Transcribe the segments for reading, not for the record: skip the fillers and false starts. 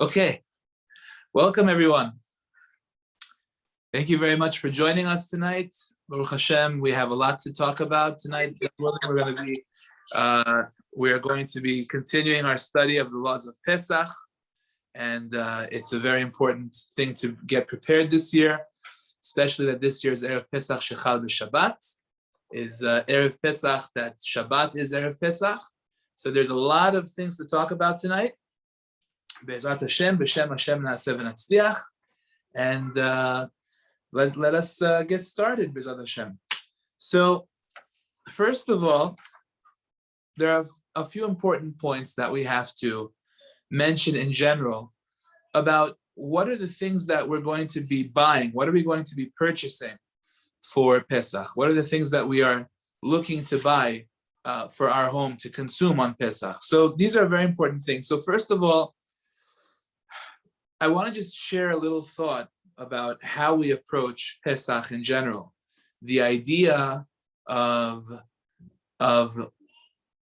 Okay, welcome everyone. Thank you very much for joining us tonight. Baruch Hashem, we have a lot to talk about tonight. We are going to be continuing our study of the laws of Pesach, and it's a very important thing to get prepared this year, especially that this year's Erev Pesach Shechal b'Shabbat is Erev Pesach, that Shabbat is Erev Pesach. So there's a lot of things to talk about tonight. Be'ezrat Hashem, b'Shem Hashem na'aseh v'natzliach, and let us get started, Be'ezrat Hashem. So, first of all, there are a few important points that we have to mention in general about what are the things that we're going to be buying, what are we going to be purchasing for Pesach, what are the things that we are looking to buy for our home to consume on Pesach. So these are very important things. So first of all, I want to just share a little thought about how we approach Pesach in general. The idea of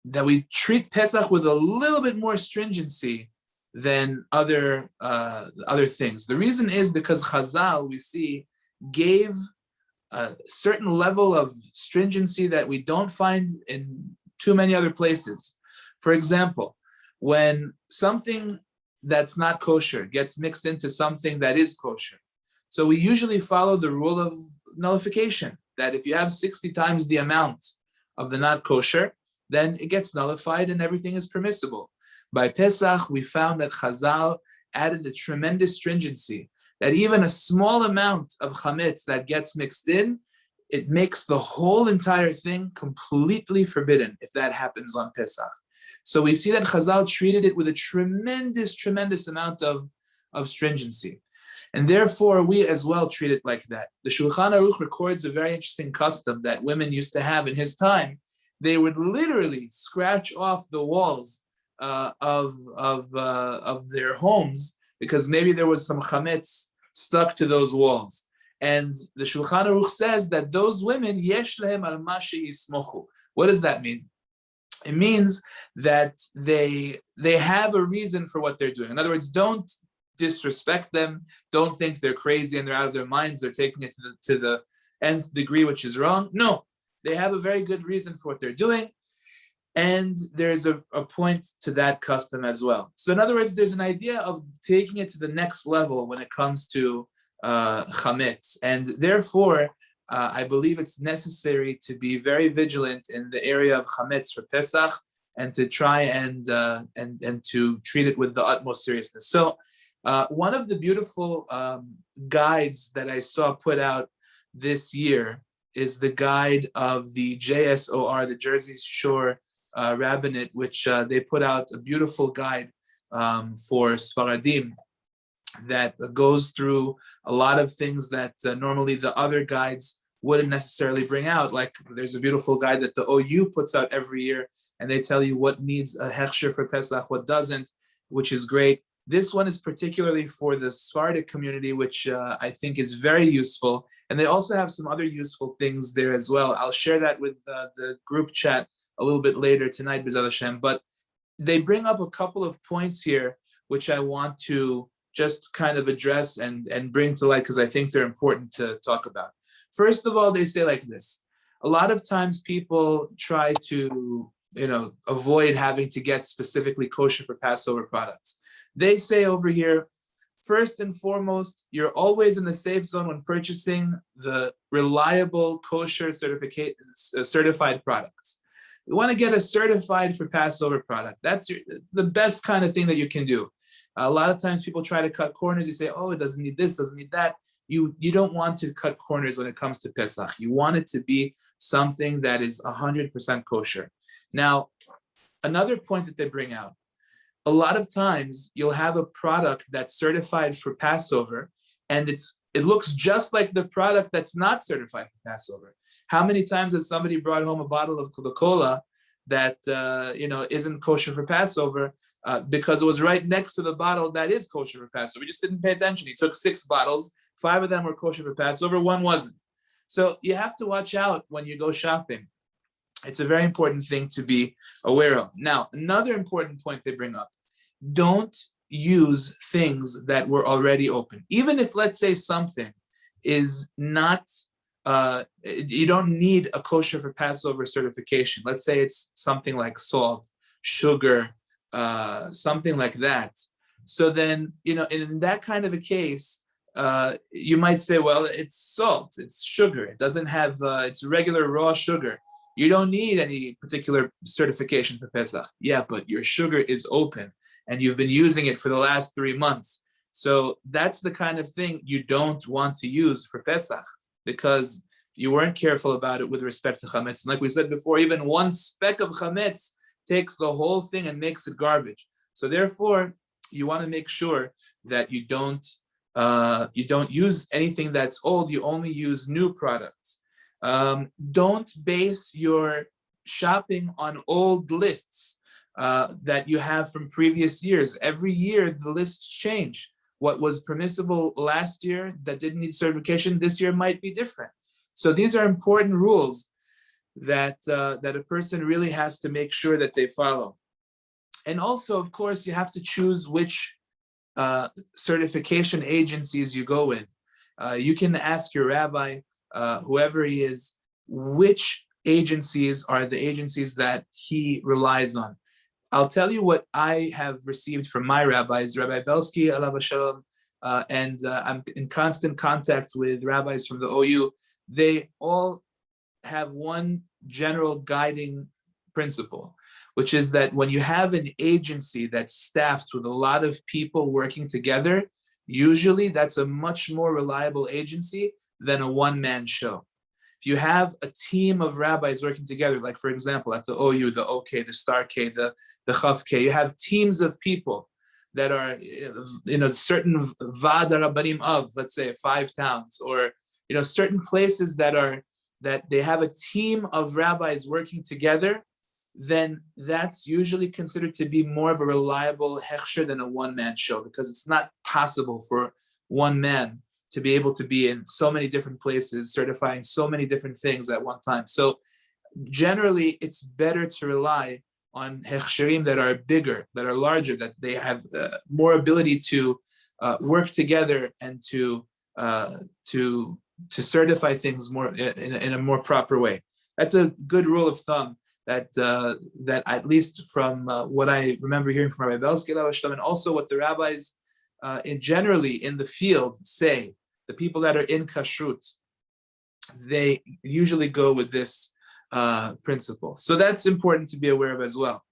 that we treat Pesach with a little bit more stringency than other things. The reason is because Chazal, we see, gave a certain level of stringency that we don't find in too many other places. For example, when something that's not kosher gets mixed into something that is kosher. So we usually follow the rule of nullification, that if you have 60 times the amount of the not kosher, then it gets nullified and everything is permissible. By Pesach, we found that Chazal added a tremendous stringency, that even a small amount of chametz that gets mixed in, it makes the whole entire thing completely forbidden if that happens on Pesach. So we see that Chazal treated it with a tremendous amount of stringency. And therefore, we as well treat it like that. The Shulchan Aruch records a very interesting custom that women used to have in his time. They would literally scratch off the walls of their homes because maybe there was some chametz stuck to those walls. And the Shulchan Aruch says that those women, yesh lehem al ma she'yismochu. What does that mean? It means that they have a reason for what they're doing. In other words, don't disrespect them. Don't think they're crazy and they're out of their minds. They're taking it to the nth degree, which is wrong. No, they have a very good reason for what they're doing. And there's a point to that custom as well. So in other words, there's an idea of taking it to the next level when it comes to chametz. And therefore, I believe it's necessary to be very vigilant in the area of chametz for Pesach and to try and to treat it with the utmost seriousness. So one of the beautiful guides that I saw put out this year is the guide of the JSOR, the Jersey Shore Rabbinate, which they put out a beautiful guide for Sfaradim that goes through a lot of things that normally the other guides wouldn't necessarily bring out. Like there's a beautiful guide that the OU puts out every year, and they tell you what needs a hechsher for Pesach, what doesn't, which is great. This one is particularly for the Sephardic community, which I think is very useful. And they also have some other useful things there as well. I'll share that with the group chat a little bit later tonight, B'ezrat Hashem. But they bring up a couple of points here, which I want to just kind of address and bring to light because I think they're important to talk about. First of all, they say like this. A lot of times people try to, avoid having to get specifically kosher for Passover products. They say over here, first and foremost, you're always in the safe zone when purchasing the reliable kosher certified products. You want to get a certified for Passover product. That's the best kind of thing that you can do. A lot of times people try to cut corners. You say, oh, it doesn't need this, doesn't need that. You don't want to cut corners when it comes to Pesach. You want it to be something that is 100% kosher. Now, another point that they bring out, a lot of times you'll have a product that's certified for Passover, and it looks just like the product that's not certified for Passover. How many times has somebody brought home a bottle of Coca-Cola that isn't kosher for Passover because it was right next to the bottle that is kosher for Passover? We just didn't pay attention. He took 6 bottles, 5 of them were kosher for Passover, 1 wasn't. So you have to watch out when you go shopping. It's a very important thing to be aware of. Now, another important point they bring up, don't use things that were already open. Even if, let's say, something is not, you don't need a kosher for Passover certification. Let's say it's something like salt, sugar, something like that. So then, in that kind of a case, you might say, well, it's salt, it's sugar. It doesn't have, it's regular raw sugar. You don't need any particular certification for Pesach. Yeah, but your sugar is open and you've been using it for the last 3 months. So that's the kind of thing you don't want to use for Pesach because you weren't careful about it with respect to chametz. And like we said before, even one speck of chametz takes the whole thing and makes it garbage. So therefore, you want to make sure that you don't use anything that's old. You only use new products. Don't base your shopping on old lists that you have from previous years. Every year, the lists change. What was permissible last year that didn't need certification, this year might be different. So these are important rules that a person really has to make sure that they follow. And also, of course, you have to choose which certification agencies you go with. You can ask your rabbi, whoever he is, which agencies are the agencies that he relies on. I'll tell you what I have received from my rabbis, Rabbi Belsky, alav shalom, and I'm in constant contact with rabbis from the OU. They all have one general guiding principle, which is that when you have an agency that's staffed with a lot of people working together, usually that's a much more reliable agency than a one-man show. If you have a team of rabbis working together, like for example, at the OU, the OK, the Star K, the Chav K, you have teams of people that are, certain Vada Rabbanim of, let's say, 5 towns, or, certain places that they have a team of rabbis working together, then that's usually considered to be more of a reliable hechsher than a one-man show, because it's not possible for one man to be able to be in so many different places, certifying so many different things at one time. So generally, it's better to rely on hechsherim that are bigger, that are larger, that they have more ability to work together and to certify things more in a more proper way. That's a good rule of thumb that at least from what I remember hearing from Rabbi Belsky, and also what the rabbis generally in the field say, the people that are in kashrut, they usually go with this principle. So that's important to be aware of as well.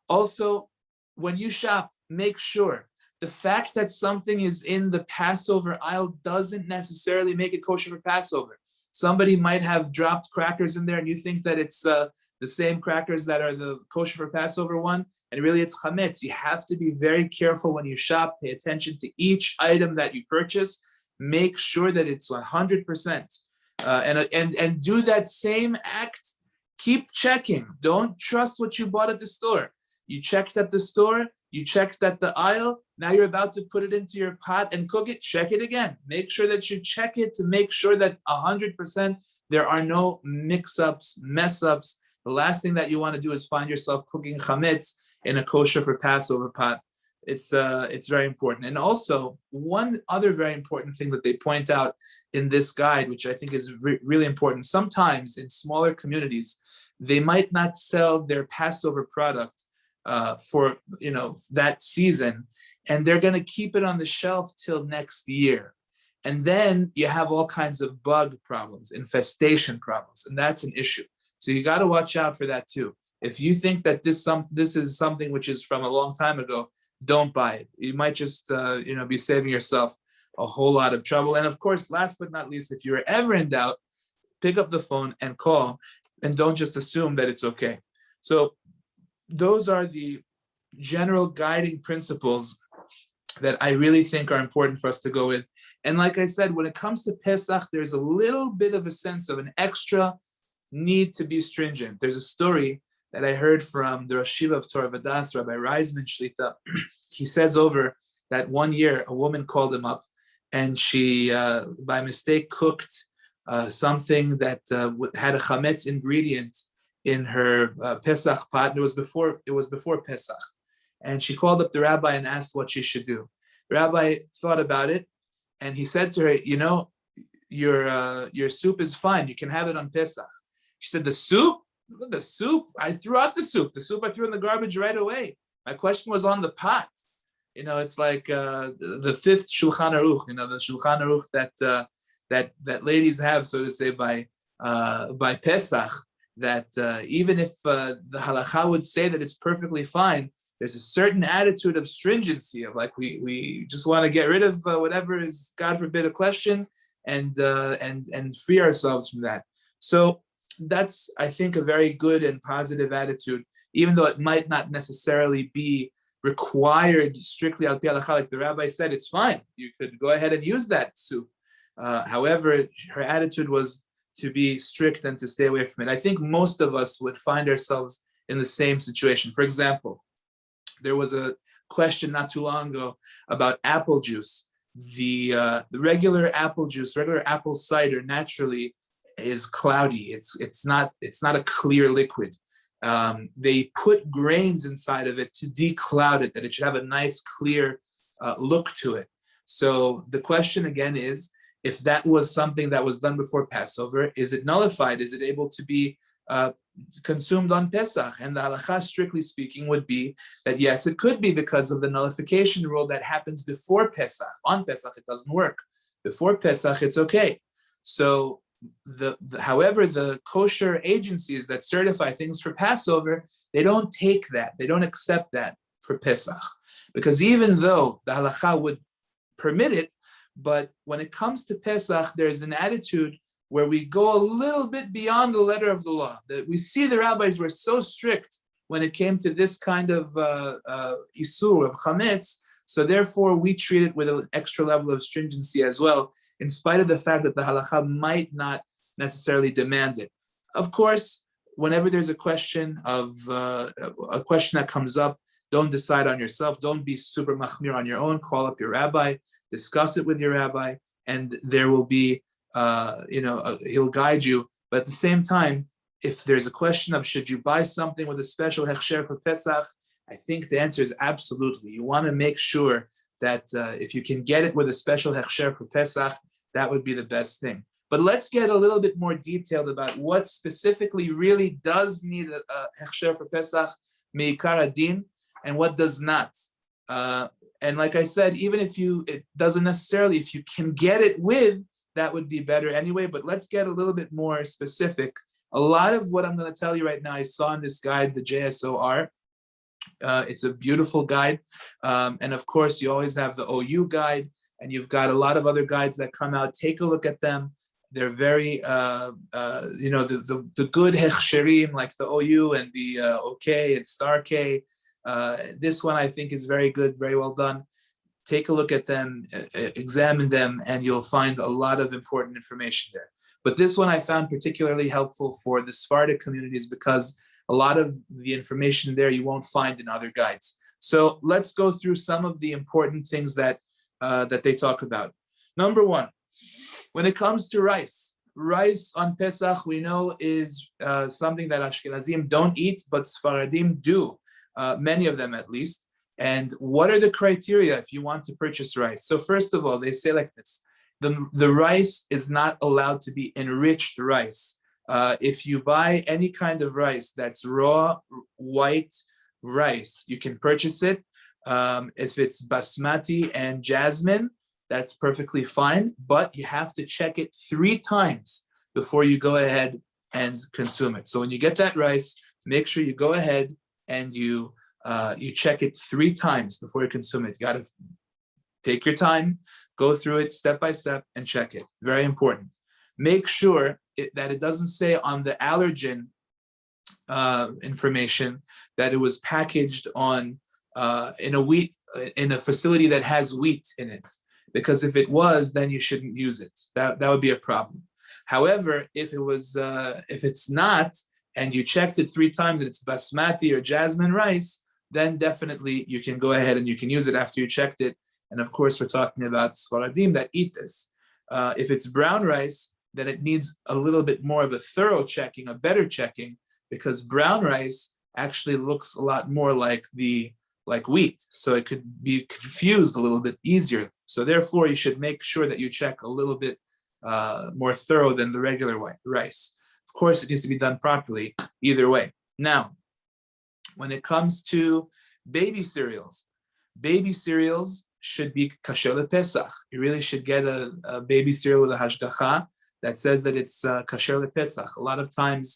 Also, when you shop, make sure the fact that something is in the Passover aisle doesn't necessarily make it kosher for Passover. Somebody might have dropped crackers in there and you think that it's the same crackers that are the kosher for Passover one, and really it's chametz. You have to be very careful when you shop, pay attention to each item that you purchase, make sure that it's 100%. And do that same act, keep checking. Don't trust what you bought at the store. You checked at the store, you checked at the aisle, now you're about to put it into your pot and cook it, check it again. Make sure that you check it to make sure that 100% there are no mix-ups, mess-ups. The last thing that you want to do is find yourself cooking chametz in a kosher for Passover pot. It's very important. And also, one other very important thing that they point out in this guide, which I think is really important, sometimes in smaller communities, they might not sell their Passover product for that season, and they're going to keep it on the shelf till next year. And then you have all kinds of bug problems, infestation problems, and that's an issue. So you got to watch out for that too. If you think that this is something which is from a long time ago, don't buy it. You might just be saving yourself a whole lot of trouble. And of course, last but not least, if you're ever in doubt, pick up the phone and call, and don't just assume that it's okay. So those are the general guiding principles that I really think are important for us to go with. And like I said, when it comes to Pesach, there's a little bit of a sense of an extra need to be stringent. There's a story that I heard from the Rosh Yeshiva of Torah Vadas, Rabbi Reisman Shlita. He says over that one year, a woman called him up, and she, by mistake, cooked something that had a chametz ingredient in her Pesach pot. And it was before Pesach, and she called up the rabbi and asked what she should do. The rabbi thought about it, and he said to her, your soup is fine. You can have it on Pesach. She said, the soup? I threw out the soup. The soup I threw in the garbage right away. My question was on the pot. It's like the fifth Shulchan Aruch. The Shulchan Aruch that ladies have, so to say, by Pesach. That even if the halacha would say that it's perfectly fine, there's a certain attitude of stringency of like we just want to get rid of whatever is, God forbid, a question, and free ourselves from that. So that's, I think, a very good and positive attitude, even though it might not necessarily be required strictly al pi halacha. Like the rabbi said, it's fine. You could go ahead and use that soup. However, her attitude was to be strict and to stay away from it. I think most of us would find ourselves in the same situation. For example, there was a question not too long ago about apple juice. The regular apple juice, regular apple cider, naturally is cloudy. It's not a clear liquid. They put grains inside of it to decloud it, that it should have a nice clear look to it. So the question again is, if that was something that was done before Passover, is it nullified? Is it able to be consumed on Pesach? And the halacha, strictly speaking, would be that yes, it could be, because of the nullification rule that happens before Pesach. On Pesach, it doesn't work. Before Pesach, it's okay. So, however, the kosher agencies that certify things for Passover, they don't take that. They don't accept that for Pesach. Because even though the halacha would permit it, but when it comes to Pesach, there's an attitude where we go a little bit beyond the letter of the law. That we see the rabbis were so strict when it came to this kind of isur of chametz, so therefore we treat it with an extra level of stringency as well, in spite of the fact that the halacha might not necessarily demand it. Of course, whenever there's a question that comes up, don't decide on yourself. Don't be super machmir on your own. Call up your rabbi, discuss it with your rabbi, and there will be, he'll guide you. But at the same time, if there's a question of should you buy something with a special hechsher for Pesach, I think the answer is absolutely. You want to make sure that if you can get it with a special hechsher for Pesach, that would be the best thing. But let's get a little bit more detailed about what specifically really does need a hechsher for Pesach, meikar adin, and what does not. And like I said, even if it doesn't necessarily, if you can get it with, that would be better anyway. But let's get a little bit more specific. A lot of what I'm going to tell you right now, I saw in this guide, the JSOR. It's a beautiful guide. And of course, you always have the OU guide, and you've got a lot of other guides that come out. Take a look at them. They're very, the good hechsherim, like the OU and the OK and Star K. This one I think is very good, very well done. Take a look at them, examine them, and you'll find a lot of important information there. But this one I found particularly helpful for the Sephardic communities because a lot of the information there you won't find in other guides. So let's go through some of the important things that they talk about. Number one, when it comes to rice on Pesach we know is something that Ashkenazim don't eat, but Sfaradim do. Many of them at least. And what are the criteria if you want to purchase rice? So first of all, they say like this: the rice is not allowed to be enriched rice. If you buy any kind of rice that's raw white rice, you can purchase it. If it's basmati and jasmine, that's perfectly fine, but you have to check it 3 times before you go ahead and consume it. So when you get that rice, make sure you go ahead and you check it 3 times before you consume it. You got to take your time, go through it step by step, and check it. Very important. Make sure that it doesn't say on the allergen information that it was packaged on in a facility that has wheat in it. Because if it was, then you shouldn't use it. That would be a problem. However, if it's not, and you checked it 3 times and it's basmati or jasmine rice, then definitely you can go ahead and you can use it after you checked it. And of course, we're talking about Sfaradim that eat this. If it's brown rice, then it needs a little bit more of a thorough checking, a better checking, because brown rice actually looks a lot more like the like wheat, so it could be confused a little bit easier. So therefore, you should make sure that you check a little bit more thorough than the regular rice. Of course, it needs to be done properly either way. Now, when it comes to baby cereals should be kasher Pesach. You really should get a baby cereal with a hashgacha that says that it's kasher Pesach. A lot of times,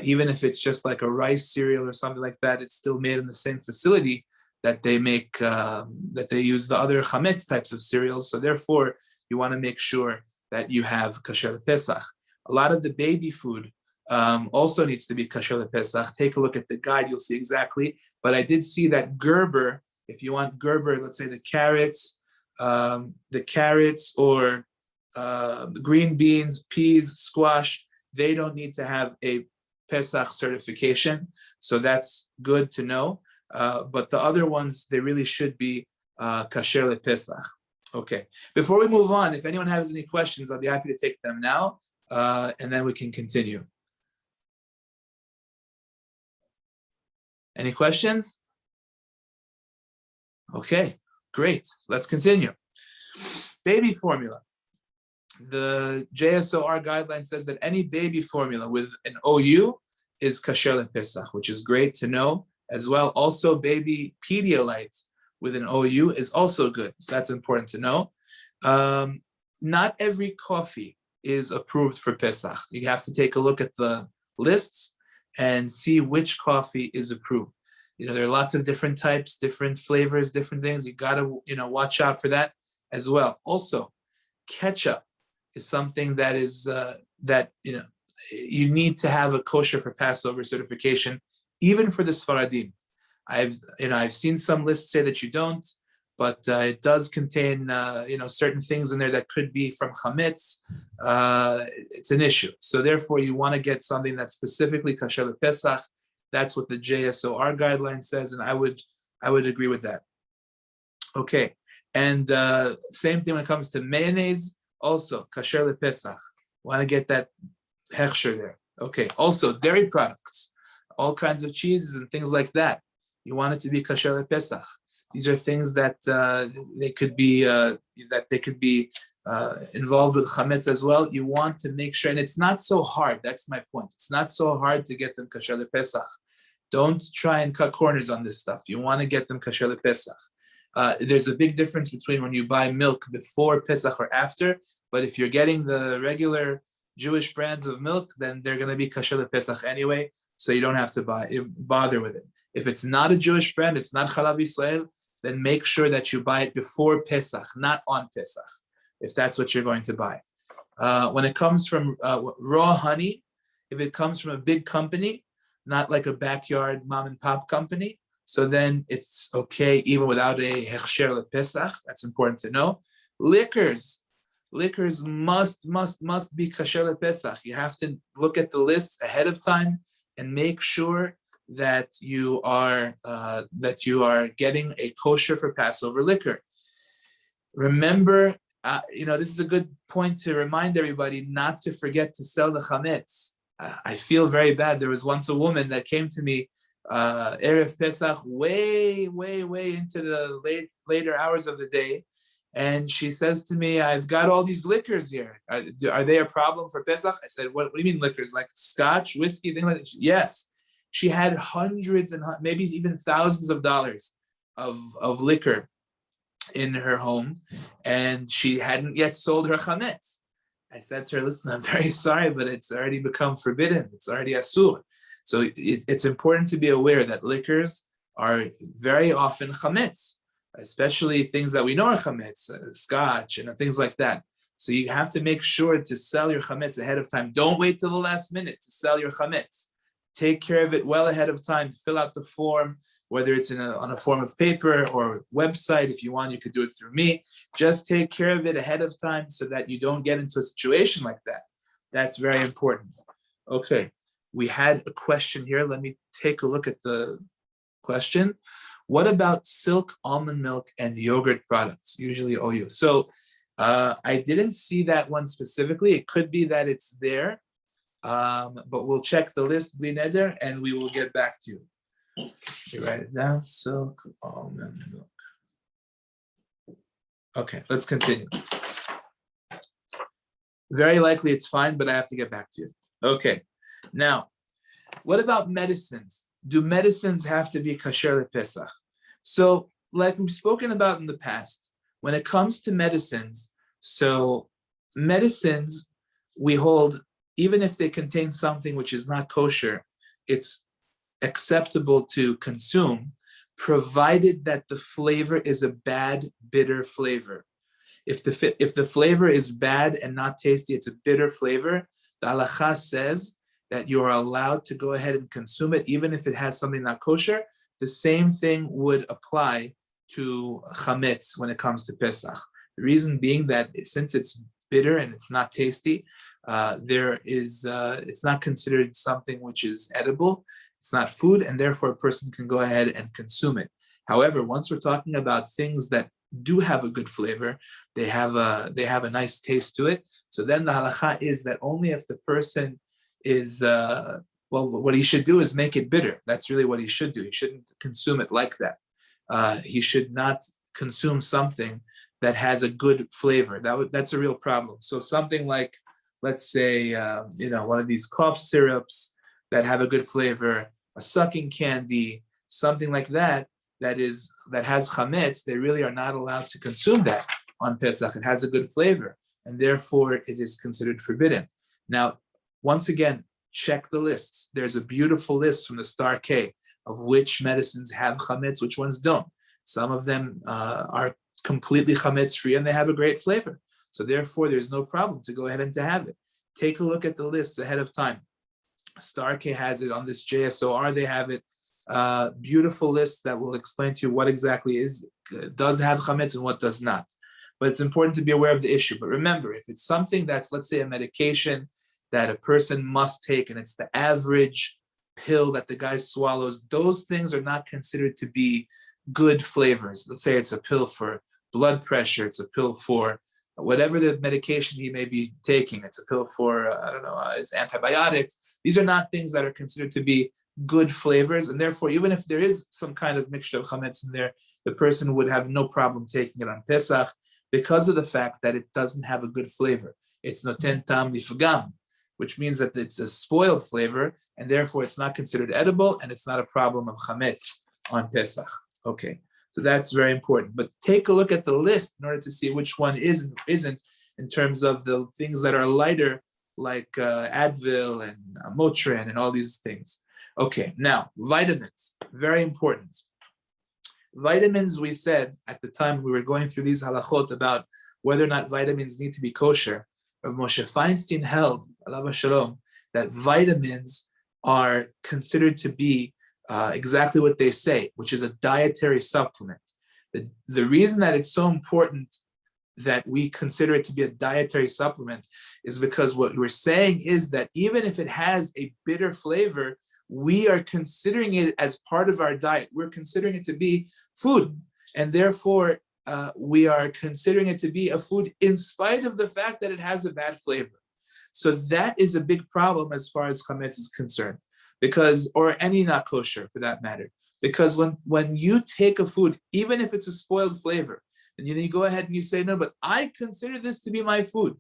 even if it's just like a rice cereal or something like that, it's still made in the same facility that they make, that they use the other chametz types of cereals. So therefore, you want to make sure that you have kasher Pesach. A lot of the baby food also needs to be kasher Pesach. Take a look at the guide, you'll see exactly. But I did see that Gerber, if you want Gerber, let's say the carrots or the green beans, peas, squash, they don't need to have a Pesach certification. So that's good to know. But the other ones, they really should be kasher Pesach. Okay. Before we move on, if anyone has any questions, I'll be happy to take them now, and then we can continue. Any questions? Okay, great. Let's continue. Baby formula. The JSOR guideline says that any baby formula with an OU is kasher Pesach, which is great to know as well. Also, baby Pedialyte with an OU is also good. So that's important to know. Not every coffee is approved for Pesach. You have to take a look at the lists and see which coffee is approved. There are lots of different types, different flavors, different things. You got to, watch out for that as well. Also, ketchup is something that is, you need to have a kosher for Passover certification, even for the Sfaradim. I've seen some lists say that you don't, but it does contain, certain things in there that could be from chametz. It's an issue. So therefore, you want to get something that's specifically kasher Pesach. That's what the JSOR guideline says, and I would agree with that. Okay, and same thing when it comes to mayonnaise, also kasher Pesach. Want to get that hechsher there. Okay, also dairy products, all kinds of cheeses and things like that. You want it to be kasher Pesach. These are things that they could be involved with chametz as well. You want to make sure, and it's not so hard. That's my point. It's not so hard to get them kasher Pesach. Don't try and cut corners on this stuff. You want to get them kasher Pesach. There's a big difference between when you buy milk before Pesach or after. But if you're getting the regular Jewish brands of milk, then they're going to be kasher Pesach anyway. So you don't have to bother with it. If it's not a Jewish brand, it's not Chalav Yisrael, then make sure that you buy it before Pesach, not on Pesach, if that's what you're going to buy. When it comes from raw honey, if it comes from a big company, not like a backyard mom and pop company, so then it's okay even without a hechsher lePesach. That's important to know. Liquors must be kasher lePesach. You have to look at the lists ahead of time and make sure that you are getting a kosher for Passover liquor. Remember, this is a good point to remind everybody not to forget to sell the chametz. I feel very bad. There was once a woman that came to me Erev Pesach, way into the later hours of the day, and she says to me, "I've got all these liquors here. Are they a problem for Pesach?" I said, "What do you mean liquors? Like scotch, whiskey, things like that?" Yes. She had hundreds and maybe even thousands of dollars of liquor in her home, and she hadn't yet sold her chametz. I said to her, "Listen, I'm very sorry, but it's already become forbidden. It's already asur." So it's important to be aware that liquors are very often chametz, especially things that we know are chametz, scotch, and things like that. So you have to make sure to sell your chametz ahead of time. Don't wait till the last minute to sell your chametz. Take care of it well ahead of time. Fill out the form, whether it's on a form of paper or website. If you want, you could do it through me. Just take care of it ahead of time so that you don't get into a situation like that. That's very important. Okay, we had a question here. Let me take a look at the question. What about silk almond milk and yogurt products, usually OU? So I didn't see that one specifically. It could be that it's there. But we'll check the list, Bli Neder, and we will get back to you. You write it down. Silk almond milk. Okay, let's continue. Very likely it's fine, but I have to get back to you. Okay, now, what about medicines? Do medicines have to be kosher Pesach? So, like we've spoken about in the past, when it comes to medicines, so medicines, we hold, even if they contain something which is not kosher, it's acceptable to consume, provided that the flavor is a bad, bitter flavor. If the flavor is bad and not tasty, it's a bitter flavor, the halacha says that you are allowed to go ahead and consume it, even if it has something not kosher. The same thing would apply to chametz when it comes to Pesach. The reason being that since it's bitter and it's not tasty, it's not considered something which is edible. It's not food, and therefore a person can go ahead and consume it. However, once we're talking about things that do have a good flavor, they have a nice taste to it. So then the halacha is that only if the person is what he should do is make it bitter. That's really what he should do. He shouldn't consume it like that. He should not consume something that has a good flavor. That's a real problem. So something like, let's say, one of these cough syrups that have a good flavor, a sucking candy, something like that, that has chametz, they really are not allowed to consume that on Pesach. It has a good flavor, and therefore it is considered forbidden. Now, once again, check the lists. There's a beautiful list from the Star K of which medicines have chametz, which ones don't. Some of them are completely chametz free and they have a great flavor. So therefore, there's no problem to go ahead and to have it. Take a look at the lists ahead of time. Star K has it on this JSOR. They have it. Beautiful list that will explain to you what exactly does have chametz and what does not. But it's important to be aware of the issue. But remember, if it's something that's, let's say, a medication that a person must take, and it's the average pill that the guy swallows, those things are not considered to be good flavors. Let's say it's a pill for blood pressure, it's a pill for whatever the medication he may be taking, it's a pill for, it's antibiotics. These are not things that are considered to be good flavors, and therefore, even if there is some kind of mixture of chametz in there, the person would have no problem taking it on Pesach because of the fact that it doesn't have a good flavor. It's noten tam nifgam, which means that it's a spoiled flavor, and therefore it's not considered edible, and it's not a problem of chametz on Pesach. Okay, so that's very important. But take a look at the list in order to see which one is and isn't, in terms of the things that are lighter, like Advil and Motrin and all these things. Okay, now, vitamins, very important. Vitamins, we said at the time we were going through these halachot about whether or not vitamins need to be kosher. Rav Moshe Feinstein held, alav shalom, that vitamins are considered to be exactly what they say, which is a dietary supplement. The reason that it's so important that we consider it to be a dietary supplement is because what we're saying is that even if it has a bitter flavor, we are considering it as part of our diet. We're considering it to be food. And therefore, we are considering it to be a food in spite of the fact that it has a bad flavor. So that is a big problem as far as chametz is concerned, or any not kosher for that matter. Because when you take a food, even if it's a spoiled flavor, and you go ahead and you say, no, but I consider this to be my food.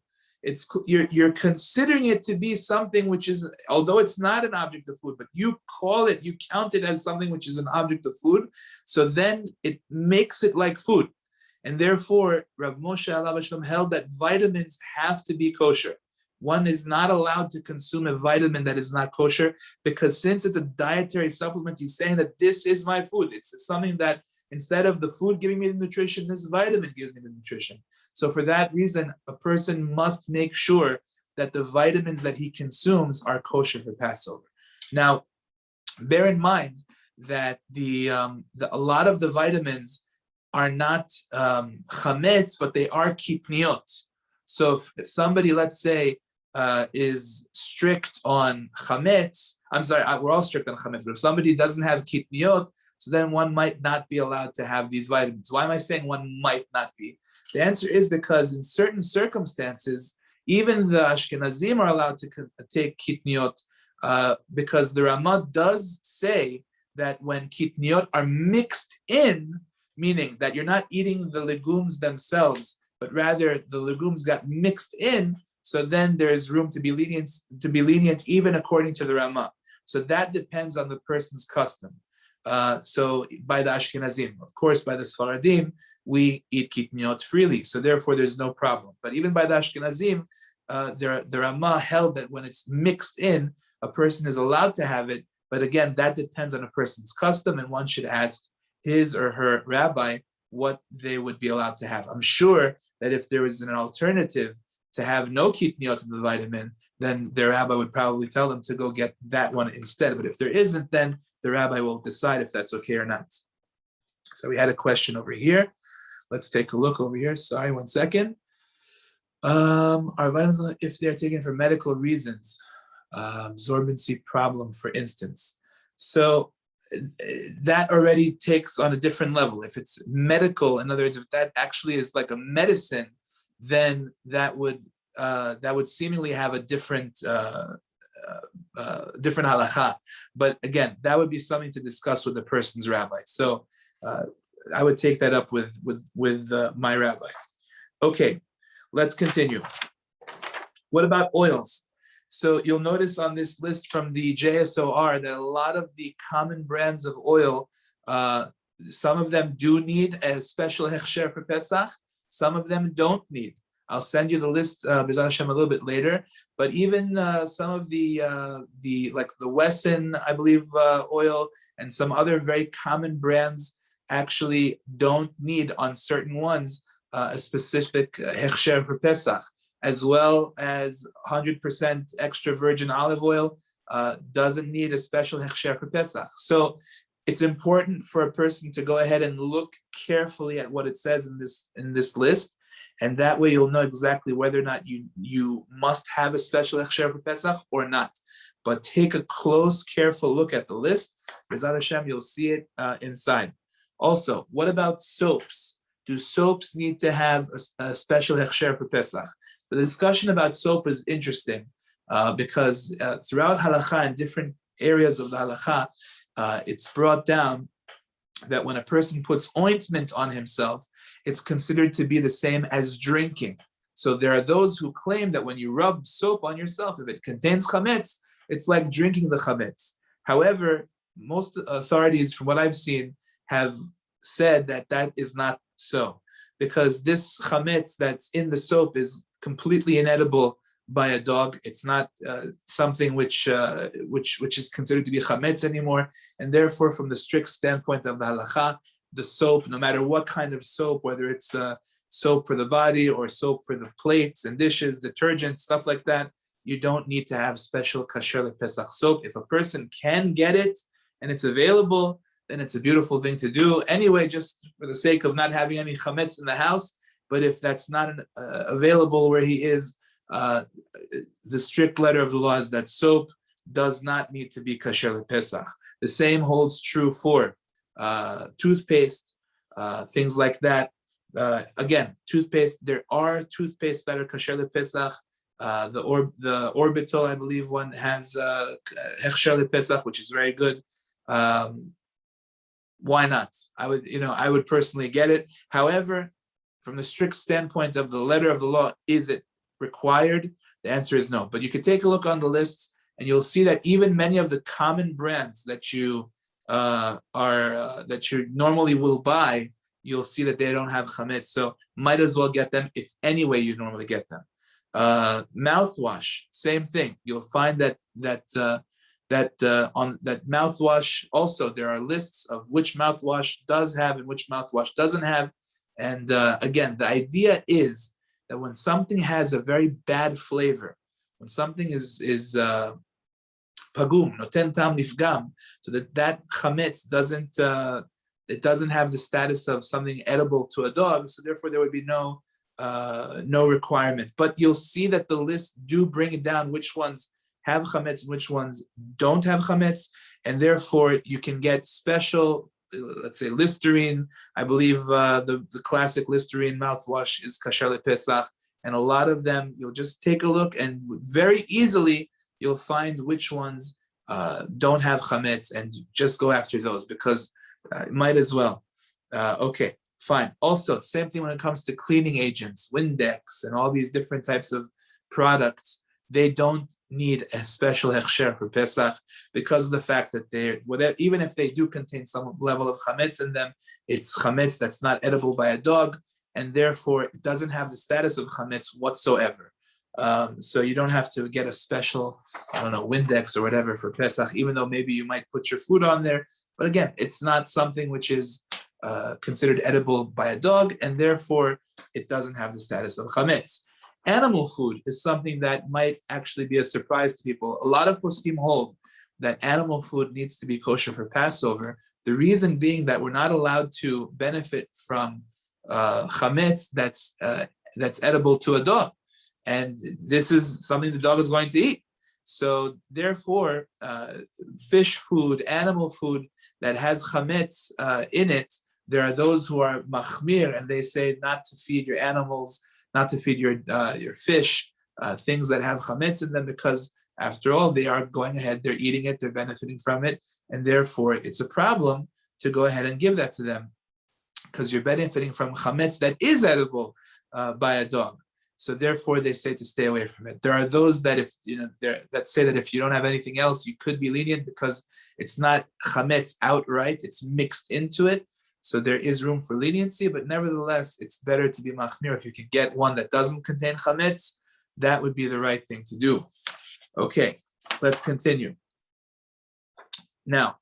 You're considering it to be something which is, although it's not an object of food, but you count it as something which is an object of food. So then it makes it like food. And therefore, Rav Moshe alav shalom held that vitamins have to be kosher. One is not allowed to consume a vitamin that is not kosher, because since it's a dietary supplement, he's saying that this is my food. It's something that instead of the food giving me the nutrition, this vitamin gives me the nutrition. So for that reason, a person must make sure that the vitamins that he consumes are kosher for Passover. Now, bear in mind that a lot of the vitamins are not chametz, but they are kitniot. So if somebody, let's say, is strict on chametz, we're all strict on chametz, but if somebody doesn't have kitniot, so then one might not be allowed to have these vitamins. Why am I saying one might not be? The answer is because in certain circumstances, even the Ashkenazim are allowed to take kitniot, because the Ramah does say that when kitniot are mixed in, meaning that you're not eating the legumes themselves, but rather the legumes got mixed in, so then there's room to be lenient even according to the Ramah. So that depends on the person's custom. So by the Ashkenazim, of course, by the Sfaradim, we eat kitniot freely, so therefore there's no problem. But even by the Ashkenazim, the Ramah held that when it's mixed in, a person is allowed to have it. But again, that depends on a person's custom, and one should ask his or her rabbi what they would be allowed to have. I'm sure that if there is an alternative to have no kitniot in the vitamin, then their rabbi would probably tell them to go get that one instead. But if there isn't, then the rabbi will decide if that's okay or not. So we had a question over here. Let's take a look over here. Sorry, 1 second. Are vitamins, if they're taken for medical reasons, absorbency problem, for instance? So that already takes on a different level. If it's medical, in other words, if that actually is like a medicine, then that would seemingly have a different different halacha. But again, that would be something to discuss with the person's rabbi. So I would take that up with my rabbi. Okay, let's continue. What about oils? So you'll notice on this list from the JSOR that a lot of the common brands of oil, some of them do need a special hechsher for Pesach. Some of them don't need. I'll send you the list, B'ezras Hashem, a little bit later. But even some of the like the Wesson, I believe, oil and some other very common brands actually don't need on certain ones a specific hechsher for Pesach, as well as 100% extra virgin olive oil doesn't need a special hechsher for Pesach. So it's important for a person to go ahead and look carefully at what it says in this list, and that way you'll know exactly whether or not you must have a special hechsher for Pesach or not. But take a close, careful look at the list. B'ezras Hashem, you'll see it inside. Also, what about soaps? Do soaps need to have a special hechsher for Pesach? The discussion about soap is interesting because throughout halacha and different areas of the halacha, it's brought down that when a person puts ointment on himself, it's considered to be the same as drinking. So there are those who claim that when you rub soap on yourself, if it contains chametz, it's like drinking the chametz. However, most authorities, from what I've seen, have said that that is not so, because this chametz that's in the soap is completely inedible by a dog. It's not something which is considered to be chametz anymore, and therefore, from the strict standpoint of the halacha, the soap, no matter what kind of soap, whether it's soap for the body or soap for the plates and dishes, detergent, stuff like that, you don't need to have special kasher Pesach soap. If a person can get it and it's available, then it's a beautiful thing to do. Anyway, just for the sake of not having any chametz in the house. But if that's not available where he is, the strict letter of the law is that soap does not need to be kasher Pesach. The same holds true for toothpaste, things like that. Again, toothpaste, there are toothpaste that are kasher Pesach. The Orbital, I believe, one has hechsher Pesach, which is very good. Why not? I would personally get it. However, from the strict standpoint of the letter of the law, is it required? The answer is no. But you could take a look on the lists, and you'll see that even many of the common brands that you that you normally will buy, you'll see that they don't have chametz. So might as well get them if any way you normally get them. Mouthwash, same thing. You'll find that on that mouthwash also there are lists of which mouthwash does have and which mouthwash doesn't have. And again, the idea is that when something has a very bad flavor, when something is pagum, noten tam nifgam, so that chametz doesn't have the status of something edible to a dog, so therefore there would be no requirement. But you'll see that the lists do bring it down which ones have chametz and which ones don't have chametz, and therefore you can get special, let's say Listerine. I believe the classic Listerine mouthwash is kasher Pesach, and a lot of them you'll just take a look and very easily you'll find which ones don't have chametz and just go after those because might as well. Okay, fine. Also, same thing when it comes to cleaning agents, Windex, and all these different types of products. They don't need a special hechsher for Pesach because of the fact that even if they do contain some level of chametz in them, it's chametz that's not edible by a dog, and therefore it doesn't have the status of chametz whatsoever. So you don't have to get a special, Windex or whatever for Pesach, even though maybe you might put your food on there. But again, it's not something which is considered edible by a dog, and therefore it doesn't have the status of chametz. Animal food is something that might actually be a surprise to people. A lot of poskim hold that animal food needs to be kosher for Passover. The reason being that we're not allowed to benefit from chametz that's edible to a dog, and this is something the dog is going to eat. So therefore, fish food, animal food that has chametz in it, there are those who are machmir, and they say not to feed your animals, not to feed your fish things that have chametz in them, because after all, they are going ahead, they're eating it, they're benefiting from it, and therefore it's a problem to go ahead and give that to them, because you're benefiting from chametz that is edible by a dog. So therefore, they say to stay away from it. There are those that that say that if you don't have anything else, you could be lenient because it's not chametz outright; it's mixed into it. So there is room for leniency, but nevertheless, it's better to be machmir. If you can get one that doesn't contain chametz, that would be the right thing to do. Okay, let's continue. Now,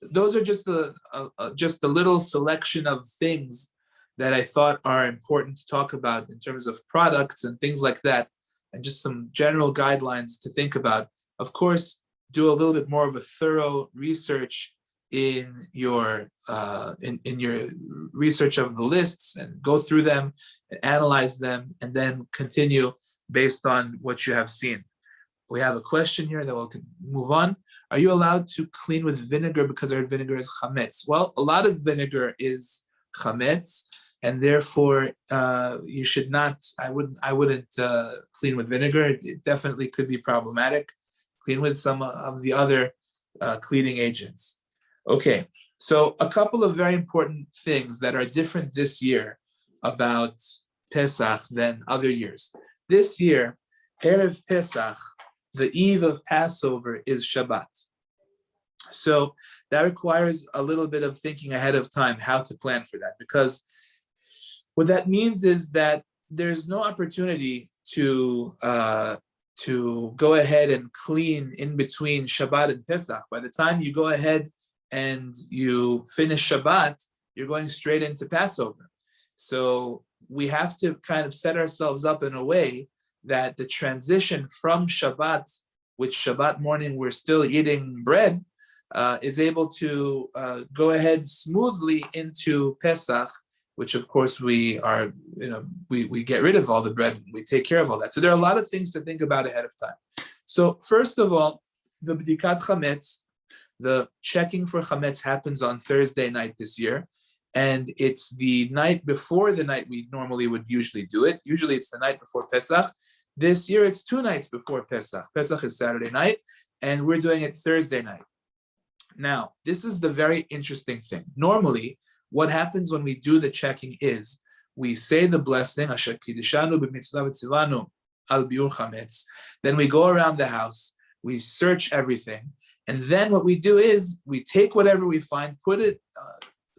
those are just a little selection of things that I thought are important to talk about in terms of products and things like that, and just some general guidelines to think about. Of course, do a little bit more of a thorough research in your research of the lists, and go through them and analyze them, and then continue based on what you have seen. We have a question here that we'll move on. Are you allowed to clean with vinegar because our vinegar is chametz? Well, a lot of vinegar is chametz, and therefore you should not. I wouldn't clean with vinegar. It definitely could be problematic. Clean with some of the other cleaning agents. Okay, so a couple of very important things that are different this year about Pesach than other years. This year, Erev Pesach, the eve of Passover, is Shabbat. So that requires a little bit of thinking ahead of time how to plan for that, because what that means is that there's no opportunity to go ahead and clean in between Shabbat and Pesach. By the time you go ahead and you finish Shabbat, you're going straight into Passover. So we have to kind of set ourselves up in a way that the transition from Shabbat, which Shabbat morning we're still eating bread, is able to go ahead smoothly into Pesach, which of course we get rid of all the bread, we take care of all that. So there are a lot of things to think about ahead of time. So first of all, the bdikat chametz, the checking for chametz, happens on Thursday night this year, and it's the night before the night we normally would usually do it. Usually it's the night before Pesach. This year it's 2 nights before Pesach. Pesach is Saturday night, and we're doing it Thursday night. Now, this is the very interesting thing. Normally, what happens when we do the checking is we say the blessing, Asher Kiddushanu b'mitzvah v'tzivanu al biur chametz. Then we go around the house, we search everything, and then what we do is we take whatever we find, put it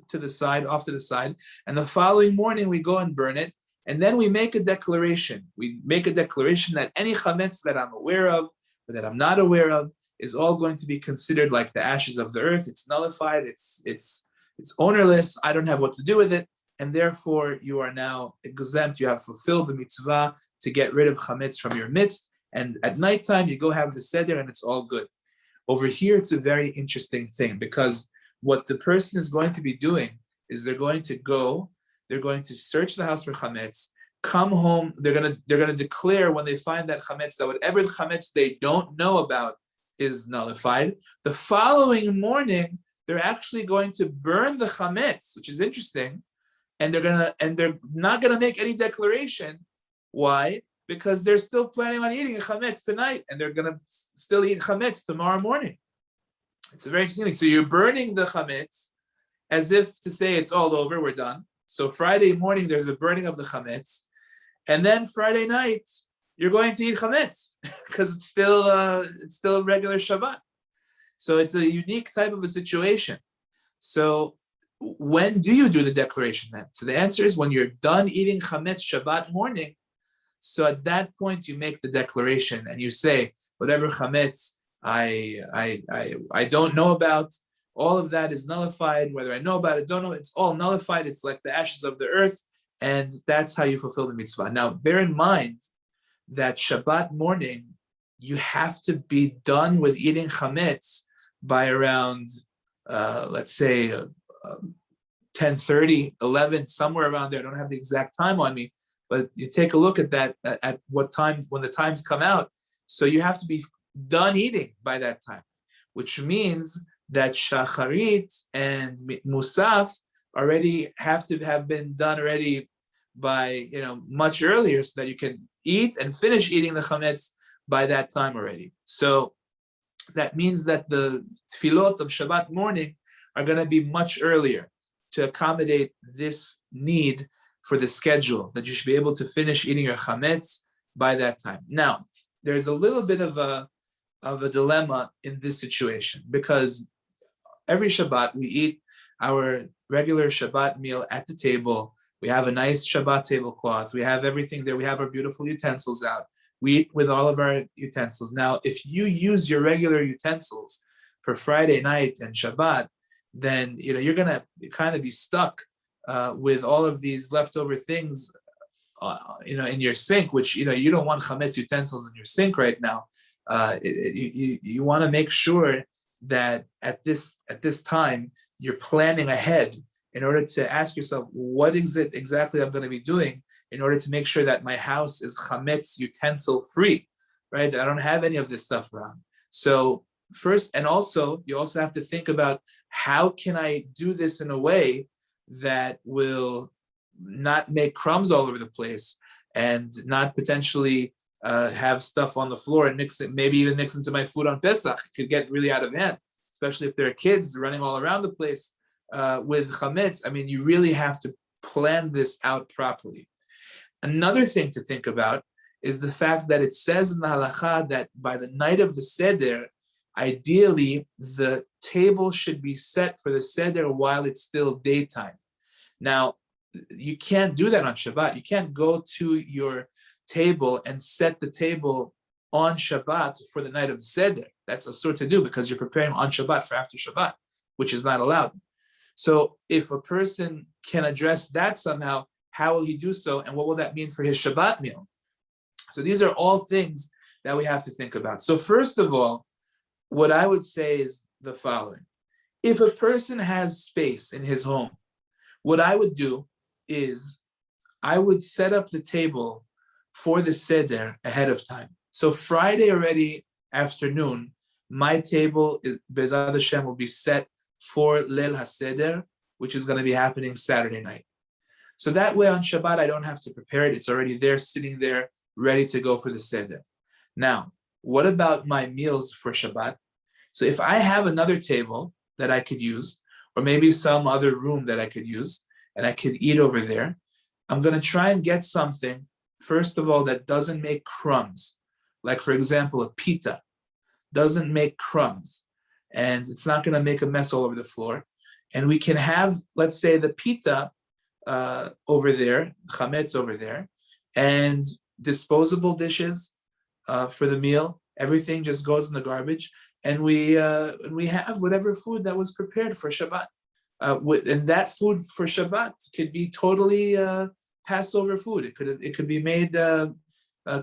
to the side, off to the side, and the following morning we go and burn it, and then we make a declaration. We make a declaration that any chametz that I'm aware of or that I'm not aware of is all going to be considered like the ashes of the earth. It's nullified. It's ownerless. I don't have what to do with it, and therefore you are now exempt. You have fulfilled the mitzvah to get rid of chametz from your midst. And at nighttime you go have the seder, and it's all good. Over here, it's a very interesting thing, because what the person is going to be doing is they're going to search the house for chametz, come home, they're going to declare when they find that chametz, that whatever chametz they don't know about is nullified. The following morning, they're actually going to burn the chametz, which is interesting, and they're not going to make any declaration. Why? Because they're still planning on eating a chametz tonight, and they're going to still eat chametz tomorrow morning. It's a very interesting thing. So you're burning the chametz as if to say it's all over, we're done. So Friday morning, there's a burning of the chametz. And then Friday night, you're going to eat chametz because it's still a regular Shabbat. So it's a unique type of a situation. So when do you do the declaration then? So the answer is when you're done eating chametz Shabbat morning. So at that point, you make the declaration and you say, whatever chametz I don't know about, all of that is nullified. Whether I know about it, don't know, it's all nullified. It's like the ashes of the earth. And that's how you fulfill the mitzvah. Now, bear in mind that Shabbat morning, you have to be done with eating chametz by around, let's say, 10:30, 11, somewhere around there. I don't have the exact time on me, but you take a look at that, at what time, when the times come out. So you have to be done eating by that time, which means that shacharit and musaf already have to have been done already by much earlier, so that you can eat and finish eating the chametz by that time already. So that means that the tefillot of Shabbat morning are going to be much earlier to accommodate this need for the schedule, that you should be able to finish eating your chametz by that time. Now, there's a little bit of a dilemma in this situation, because every Shabbat we eat our regular Shabbat meal at the table. We have a nice Shabbat tablecloth. We have everything there. We have our beautiful utensils out. We eat with all of our utensils. Now, if you use your regular utensils for Friday night and Shabbat, then you're going to kind of be stuck with all of these leftover things in your sink, which you don't want chametz utensils in your sink right now. You want to make sure that at this time you're planning ahead in order to ask yourself, what is it exactly I'm going to be doing in order to make sure that my house is chametz utensil free, right? That I don't have any of this stuff around. So first, and also, you also have to think about, how can I do this in a way that will not make crumbs all over the place and not potentially have stuff on the floor and mix it, maybe even mix into my food on Pesach. It could get really out of hand, especially if there are kids running all around the place with chametz. I mean, you really have to plan this out properly. Another thing to think about is the fact that it says in the halacha that by the night of the seder, ideally the table should be set for the seder while it's still daytime. Now, you can't do that on Shabbat. You can't go to your table and set the table on Shabbat for the night of the seder. That's a sort to do, because you're preparing on Shabbat for after Shabbat, which is not allowed. So if a person can address that somehow, how will he do so? And what will that mean for his Shabbat meal? So these are all things that we have to think about. So first of all, what I would say is the following. If a person has space in his home, what I would do is I would set up the table for the seder ahead of time. So Friday already afternoon, my table is Be'ezrat Hashem will be set for Leil HaSeder, which is going to be happening Saturday night. So that way on Shabbat, I don't have to prepare it. It's already there, sitting there, ready to go for the seder. Now, what about my meals for Shabbat? So if I have another table that I could use, or maybe some other room that I could use, and I could eat over there, I'm going to try and get something, first of all, that doesn't make crumbs. Like, for example, a pita doesn't make crumbs, and it's not going to make a mess all over the floor. And we can have, let's say, the pita over there, chametz over there, and disposable dishes for the meal. Everything just goes in the garbage, and we have whatever food that was prepared for Shabbat. And that food for Shabbat could be totally Passover food. It could be made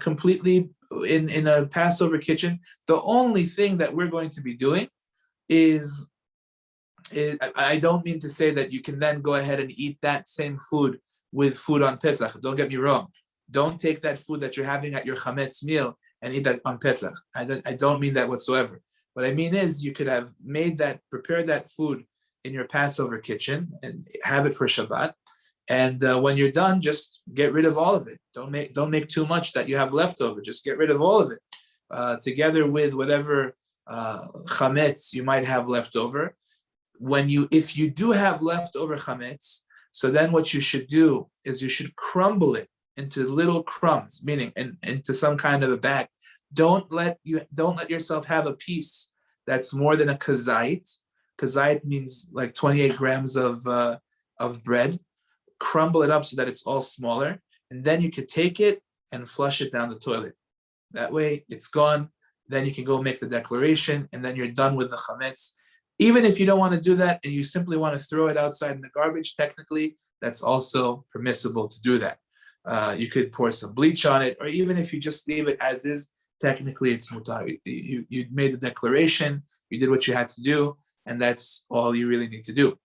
completely in a Passover kitchen. The only thing that we're going to be doing is I don't mean to say that you can then go ahead and eat that same food with food on Pesach. Don't get me wrong. Don't take that food that you're having at your chametz meal and eat that on Pesach. I don't mean that whatsoever. What I mean is you could have prepared that food in your Passover kitchen and have it for Shabbat. And when you're done, just get rid of all of it. Don't make too much that you have left over. Just get rid of all of it, together with whatever chametz you might have left over. If you do have leftover chametz, so then what you should do is you should crumble it into little crumbs, meaning into some kind of a bag. Don't let yourself have a piece that's more than a kazait. Kazait means like 28 grams of bread. Crumble it up so that it's all smaller, and then you could take it and flush it down the toilet. That way it's gone. Then you can go make the declaration, and then you're done with the chametz. Even if you don't want to do that and you simply want to throw it outside in the garbage, technically, that's also permissible to do that. You could pour some bleach on it, or even if you just leave it as is, technically it's mutar. You made the declaration, you did what you had to do, and that's all you really need to do.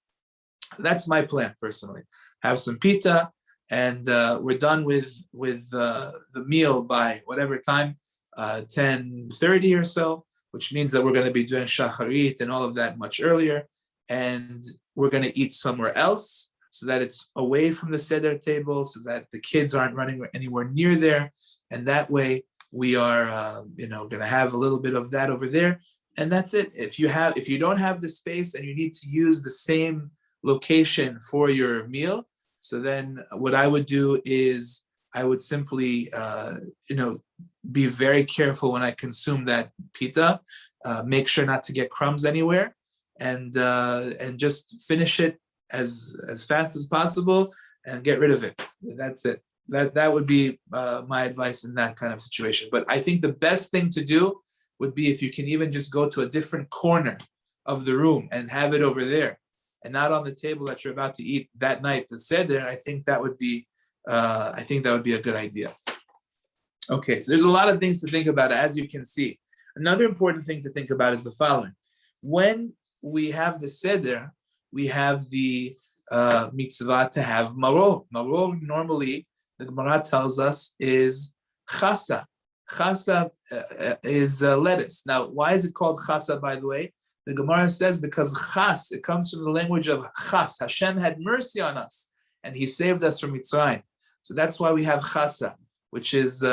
That's my plan personally. Have some pita, and we're done with the meal by whatever time, 10:30 or so, which means that we're going to be doing shacharit and all of that much earlier, and we're going to eat somewhere else so that it's away from the seder table, so that the kids aren't running anywhere near there, and that way we are going to have a little bit of that over there, and that's it. If you don't have the space and you need to use the same location for your meal, so then what I would do is I would simply be very careful when I consume that pita. Make sure not to get crumbs anywhere, and just finish it as fast as possible and get rid of it. That's it. That would be my advice in that kind of situation. But I think the best thing to do would be if you can even just go to a different corner of the room and have it over there, and not on the table that you're about to eat that night, the seder. I think that would be a good idea. Okay, so there's a lot of things to think about, as you can see. Another important thing to think about is the following. When we have the seder, we have the mitzvah to have maror. Maror, normally, the Gemara tells us, is Khasa. Khasa is lettuce. Now, why is it called Khasa, by the way? The Gemara says because Khas, it comes from the language of Khas. Hashem had mercy on us, and He saved us from Mitzrayim. So that's why we have Khasa, which is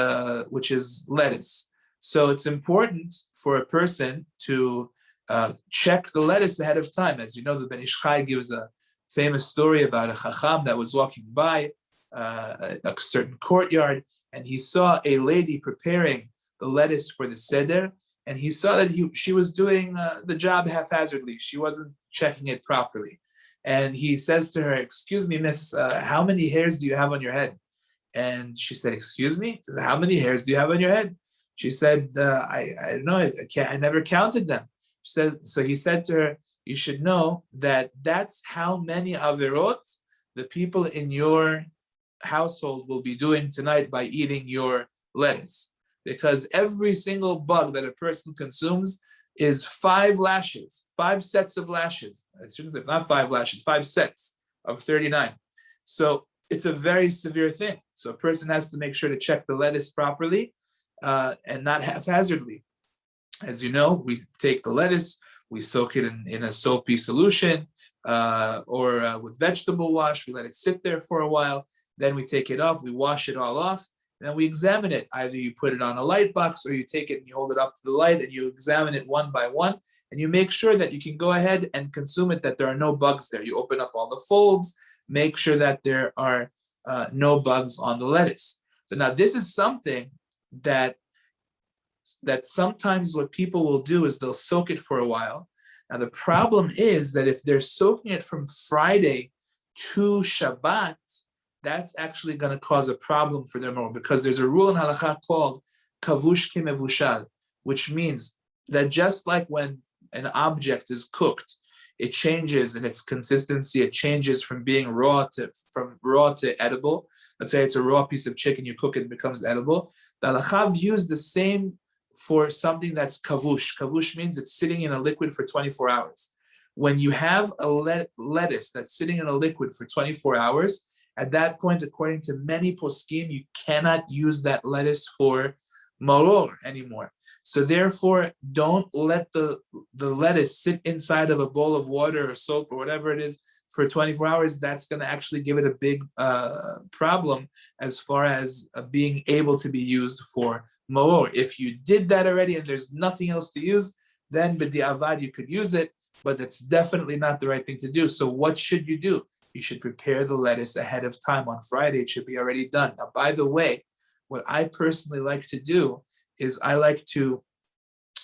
lettuce. So it's important for a person to check the lettuce ahead of time. As you know, the Ben Ish Chai gives a famous story about a Chacham that was walking by a certain courtyard, and he saw a lady preparing the lettuce for the seder, and he saw that she was doing the job haphazardly. She wasn't checking it properly. And he says to her, "Excuse me, miss, how many hairs do you have on your head?" And she said, "Excuse me?" He says, "How many hairs do you have on your head?" She said, I don't know, I never counted them. So he said to her, "You should know that that's how many averot the people in your household will be doing tonight by eating your lettuce. Because every single bug that a person consumes is 5 lashes, 5 sets of lashes. I shouldn't say not 5 lashes, 5 sets of 39. So it's a very severe thing. So a person has to make sure to check the lettuce properly and not haphazardly. As you know, we take the lettuce, we soak it in a soapy solution or with vegetable wash. We let it sit there for a while. Then we take it off, we wash it all off, and then we examine it. Either you put it on a light box or you take it and you hold it up to the light and you examine it one by one, and you make sure that you can go ahead and consume it, that there are no bugs there. You open up all the folds, make sure that there are no bugs on the lettuce. So now this is something that sometimes what people will do is they'll soak it for a while. Now the problem is that if they're soaking it from Friday to Shabbat, that's actually going to cause a problem for them more, because there's a rule in Halakha called kavush kimevushal, which means that just like when an object is cooked, it changes in its consistency. It changes from being raw to edible. Let's say it's a raw piece of chicken, you cook it, it becomes edible. The Halakha views the same for something that's kavush. Kavush means it's sitting in a liquid for 24 hours. When you have a lettuce that's sitting in a liquid for 24 hours, at that point, according to many poskim, you cannot use that lettuce for maror anymore. So therefore, don't let the lettuce sit inside of a bowl of water or soap or whatever it is for 24 hours. That's going to actually give it a big problem as far as being able to be used for maror. If you did that already and there's nothing else to use, then b'di'avad you could use it, but that's definitely not the right thing to do. So what should you do? You should prepare the lettuce ahead of time. On Friday, it should be already done. Now, by the way, what I personally like to do is I like to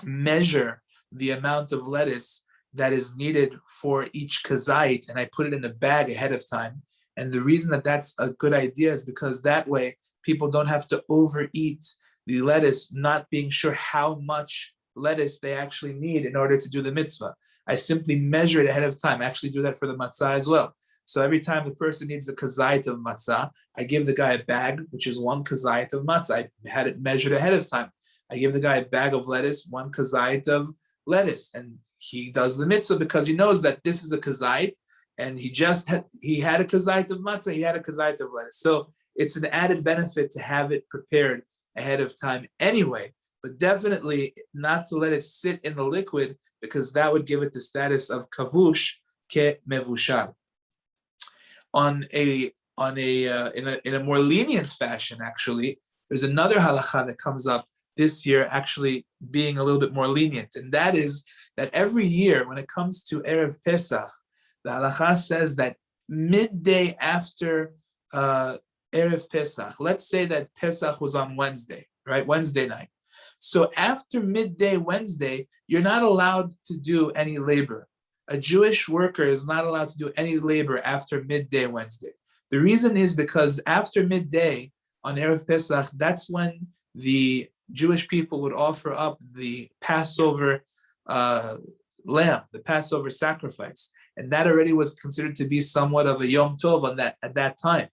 measure the amount of lettuce that is needed for each kazait, and I put it in a bag ahead of time. And the reason that that's a good idea is because that way people don't have to overeat the lettuce, not being sure how much lettuce they actually need in order to do the mitzvah. I simply measure it ahead of time. I actually do that for the matzah as well. So every time the person needs a kazait of matzah, I give the guy a bag, which is one kazait of matzah. I had it measured ahead of time. I give the guy a bag of lettuce, one kazait of lettuce, and he does the mitzvah because he knows that this is a kazait, and he had a kazait of matzah, he had a kazait of lettuce. So it's an added benefit to have it prepared ahead of time anyway, but definitely not to let it sit in the liquid because that would give it the status of kavush ke mevushal. In a more lenient fashion, actually, there's another halacha that comes up this year, actually being a little bit more lenient, and that is that every year when it comes to Erev Pesach, the halacha says that midday after Erev Pesach, let's say that Pesach was on Wednesday, right? Wednesday night. So after midday Wednesday, you're not allowed to do any labor. A Jewish worker is not allowed to do any labor after midday Wednesday. The reason is because after midday on Erev Pesach, that's when the Jewish people would offer up the Passover lamb, the Passover sacrifice. And that already was considered to be somewhat of a Yom Tov at that time.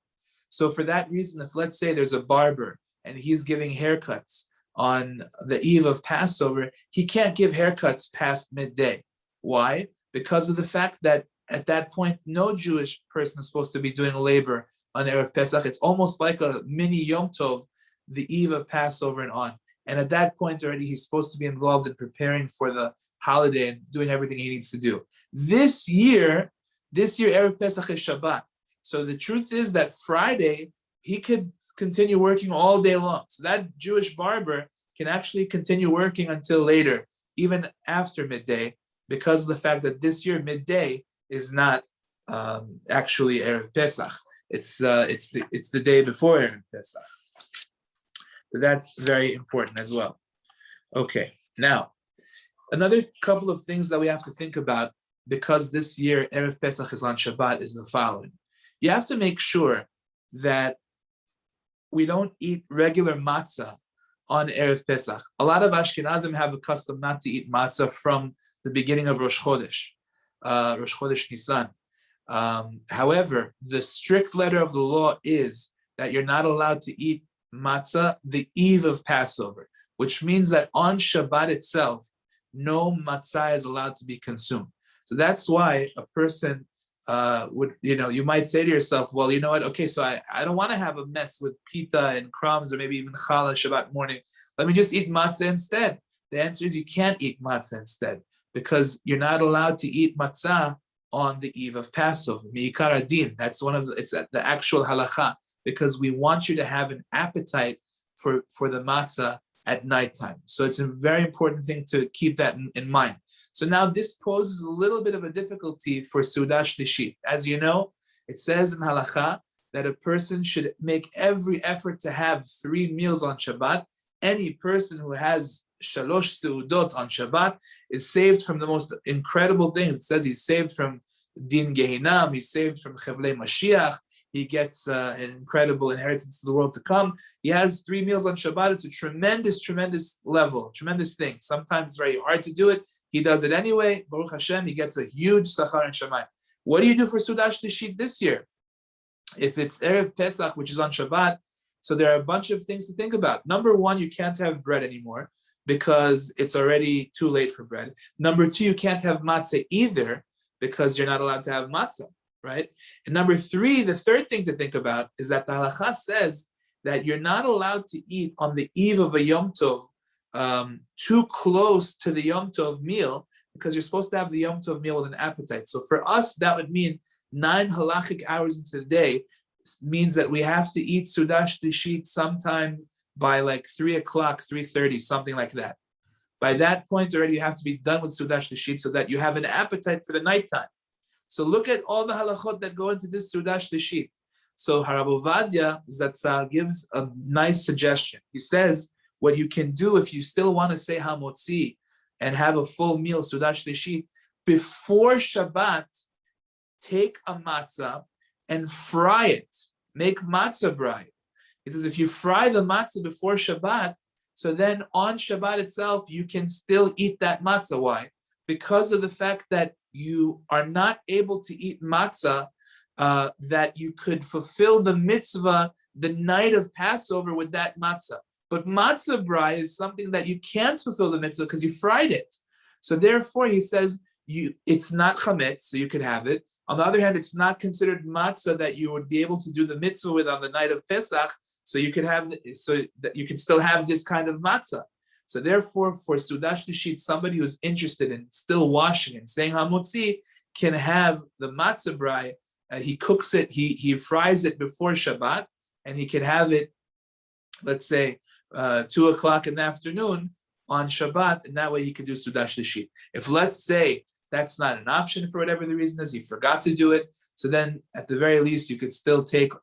So for that reason, if let's say there's a barber and he's giving haircuts on the eve of Passover, he can't give haircuts past midday. Why? Because of the fact that at that point, no Jewish person is supposed to be doing labor on Erev Pesach. It's almost like a mini Yom Tov, the eve of Passover and on. And at that point already, he's supposed to be involved in preparing for the holiday and doing everything he needs to do. This year, Erev Pesach is Shabbat. So the truth is that Friday, he could continue working all day long. So that Jewish barber can actually continue working until later, even after midday, because of the fact that this year midday is not actually Erev Pesach. It's the day before Erev Pesach. So that's very important as well. Okay, now another couple of things that we have to think about, because this year Erev Pesach is on Shabbat, is the following. You have to make sure that we don't eat regular matzah on Erev Pesach. A lot of Ashkenazim have a custom not to eat matzah from the beginning of Rosh Chodesh Nisan. However, the strict letter of the law is that you're not allowed to eat matzah the eve of Passover, which means that on Shabbat itself, no matzah is allowed to be consumed. So that's why a person you might say to yourself, well, you know what? Okay, so I don't want to have a mess with pita and crumbs or maybe even challah Shabbat morning. Let me just eat matzah instead. The answer is you can't eat matzah instead, because you're not allowed to eat matzah on the eve of Passover. Mi'ikar adin. That's it's the actual halacha, because we want you to have an appetite for the matzah at nighttime. So it's a very important thing to keep that in mind. So now this poses a little bit of a difficulty for Seudah Shlishit. As you know, it says in halacha that a person should make every effort to have 3 meals on Shabbat. Any person who has shalosh seudot on Shabbat is saved from the most incredible things. It says he's saved from din gehinam, he's saved from chevlei Mashiach, he gets an incredible inheritance to the world to come. He has 3 meals on Shabbat. It's a tremendous, tremendous level, tremendous thing. Sometimes it's very hard to do it. He does it anyway. Baruch Hashem, he gets a huge sachar in Shamayim. What do you do for Seudah Shlishit this year? If it's Erev Pesach, which is on Shabbat, so there are a bunch of things to think about. Number one, you can't have bread anymore because it's already too late for bread. Number two, you can't have matzah either because you're not allowed to have matzah, right? And number three, the third thing to think about is that the halacha says that you're not allowed to eat on the eve of a Yom Tov too close to the Yom Tov meal, because you're supposed to have the Yom Tov meal with an appetite. So for us, that would mean 9 halachic hours into the day means that we have to eat Seudah Shlishit sometime by like 3 o'clock, 3:30, something like that. By that point already, you have to be done with Sudah Shlishit so that you have an appetite for the nighttime. So look at all the halachot that go into this Sudah Shlishit. So Harav Ovadia Zatzal gives a nice suggestion. He says, what you can do if you still want to say Hamotzi and have a full meal, Sudah Shlishit, before Shabbat, take a matzah and fry it. Make matzah brai. He says, if you fry the matzah before Shabbat, so then on Shabbat itself, you can still eat that matzah. Why? Because of the fact that you are not able to eat matzah, that you could fulfill the mitzvah the night of Passover with that matzah. But matzah brai is something that you can't fulfill the mitzvah because you fried it. So therefore, he says, it's not chametz, so you could have it. On the other hand, it's not considered matzah that you would be able to do the mitzvah with on the night of Pesach, so you could have, so that you can still have this kind of matzah. So therefore, for Sudah Shlishit, somebody who's interested in still washing and saying hamotzi can have the matzah brai. He cooks it, he fries it before Shabbat, and he can have it, let's say, 2 o'clock in the afternoon on Shabbat, and that way he could do Sudah Shlishit. If, let's say, that's not an option for whatever the reason is, he forgot to do it, so then at the very least you could still take,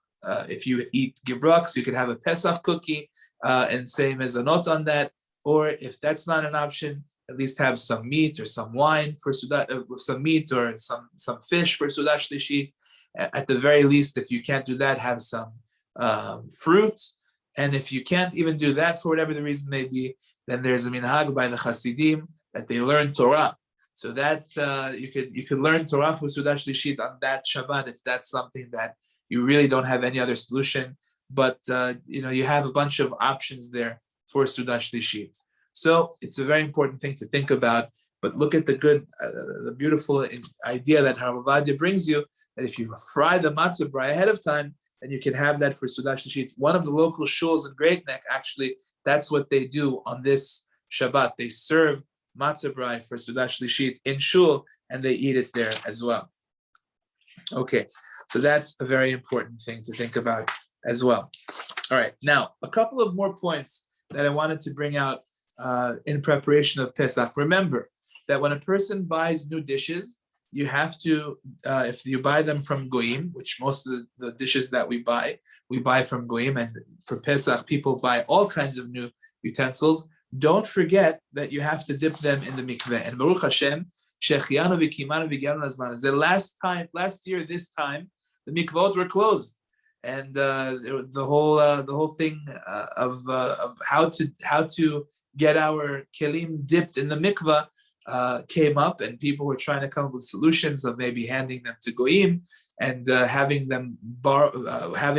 if you eat gibrux, you could have a Pesach cookie and say mezanot on that, or if that's not an option, at least have some meat or some wine for Sudah, some meat or some fish for Sudah Shlishit. At the very least, if you can't do that, have some fruit. And if you can't even do that for whatever the reason may be, then there's a minhag by the Hasidim that they learn Torah. So that you could learn Torah for Sudah Shlishit on that Shabbat if that's something that you really don't have any other solution. But you have a bunch of options there for Sudah Shlishit. So it's a very important thing to think about. But look at the beautiful idea that Harav Ovadia brings you, that if you fry the matzah brai ahead of time, then you can have that for Sudah Shlishit. One of the local shuls in Great Neck, actually, that's what they do on this Shabbat. They serve matzah brai for Sudah Shlishit in shul, and they eat it there as well. Okay, so that's a very important thing to think about as well. All right, now, a couple of more points that I wanted to bring out in preparation of Pesach. Remember that when a person buys new dishes, you have to, if you buy them from goyim, which most of the dishes that we buy from goyim, and for Pesach, people buy all kinds of new utensils. Don't forget that you have to dip them in the mikveh. And Baruch Hashem, shechianu v'kimanu v'gyanu lazman. The last year, this time, the mikvot were closed, and the whole thing of how to get our kelim dipped in the mikveh came up, and people were trying to come up with solutions of maybe handing them to goyim and having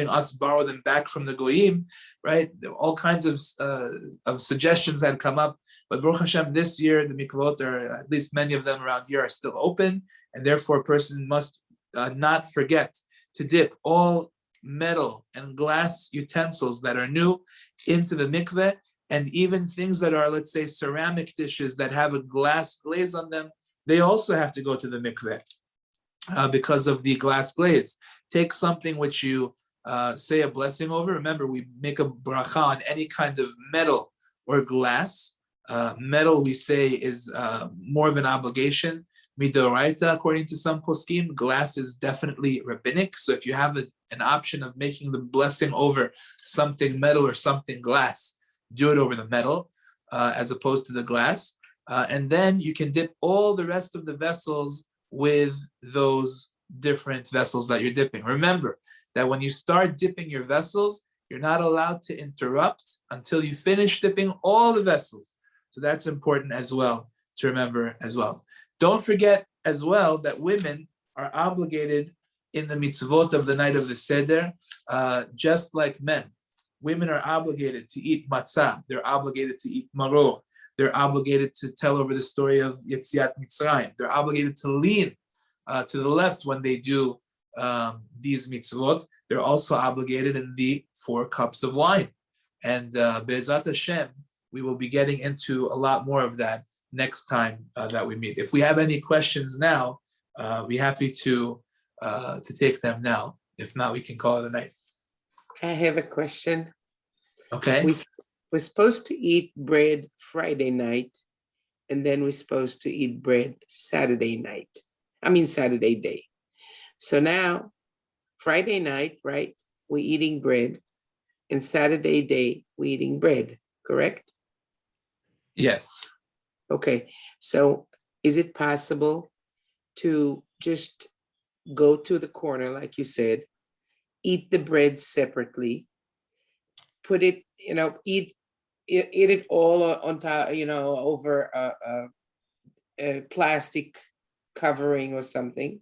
us borrow them back from the goyim, right? All kinds of suggestions had come up, but Baruch Hashem, this year the mikvot, or at least many of them around here, are still open, and therefore a person must not forget to dip all metal and glass utensils that are new into the mikveh. And even things that are, let's say, ceramic dishes that have a glass glaze on them, they also have to go to the mikveh because of the glass glaze. Take something which you say a blessing over. Remember, we make a bracha on any kind of metal or glass. Metal, we say, is more of an obligation. Midoraita, according to some poskim. Glass is definitely rabbinic. So if you have an option of making the blessing over something metal or something glass, do it over the metal as opposed to the glass. And then you can dip all the rest of the vessels with those different vessels that you're dipping. Remember that when you start dipping your vessels, you're not allowed to interrupt until you finish dipping all the vessels. So that's important as well to remember as well. Don't forget as well that women are obligated in the mitzvot of the night of the Seder, just like men. Women are obligated to eat matzah. They're obligated to eat maror. They're obligated to tell over the story of Yetziat Mitzrayim. They're obligated to lean to the left when they do these mitzvot. They're also obligated in the 4 cups of wine. And Be'ezrat Hashem, we will be getting into a lot more of that next time that we meet. If we have any questions now, we're happy to take them now. If not, we can call it a night. I have a question. Okay. We're supposed to eat bread Friday night and then we're supposed to eat bread Saturday day. So now, Friday night, right, we're eating bread, and Saturday day, we're eating bread, correct? Yes. Okay, so is it possible to just go to the corner, like you said, eat the bread separately, put it, eat it all on top, over a plastic covering or something,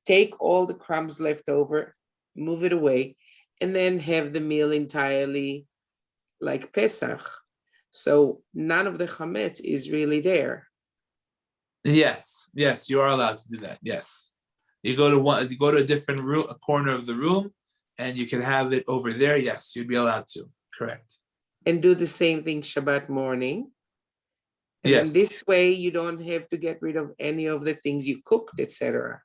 take all the crumbs left over, move it away, and then have the meal entirely like Pesach. So none of the chametz is really there. Yes, you are allowed to do that. Yes. You go to a different room, a corner of the room, and you can have it over there. Yes, you'd be allowed to. Correct. And do the same thing Shabbat morning. And yes. then this way you don't have to get rid of any of the things you cooked, etc.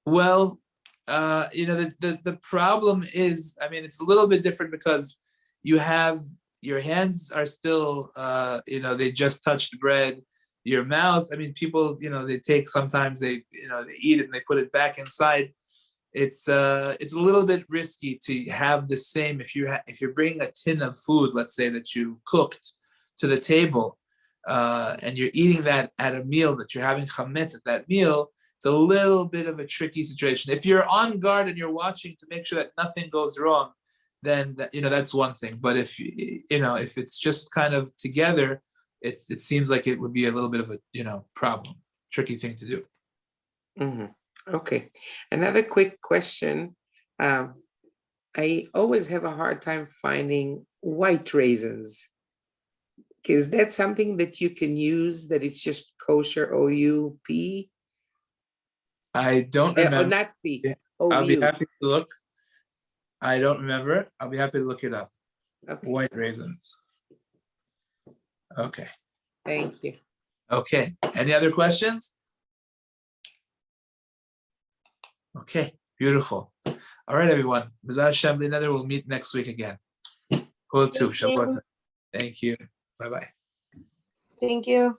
Well, the problem is, I mean, it's a little bit different because you have your hands are still, they just touched bread. Your mouth, I mean, people, they take sometimes they eat it and they put it back inside. It's a little bit risky to have the same if you're bringing a tin of food, let's say that you cooked, to the table, and you're eating that at a meal that you're having chametz at that meal. It's a little bit of a tricky situation. If you're on guard and you're watching to make sure that nothing goes wrong, then that's one thing. But if if it's just kind of together, it seems like it would be a little bit of a problem, tricky thing to do. Mm-hmm. Okay. Another quick question. I always have a hard time finding white raisins. Is that something that you can use, that it's just kosher, O-U-P? I don't remember. Or not P, O-U. I'll be happy to look. I don't remember. I'll be happy to look it up. Okay. White raisins. Okay. Thank you. Okay. Any other questions? Okay. Beautiful. All right, everyone. B'ezras Hashem, we'll meet next week again. Thank you. Bye-bye. Thank you.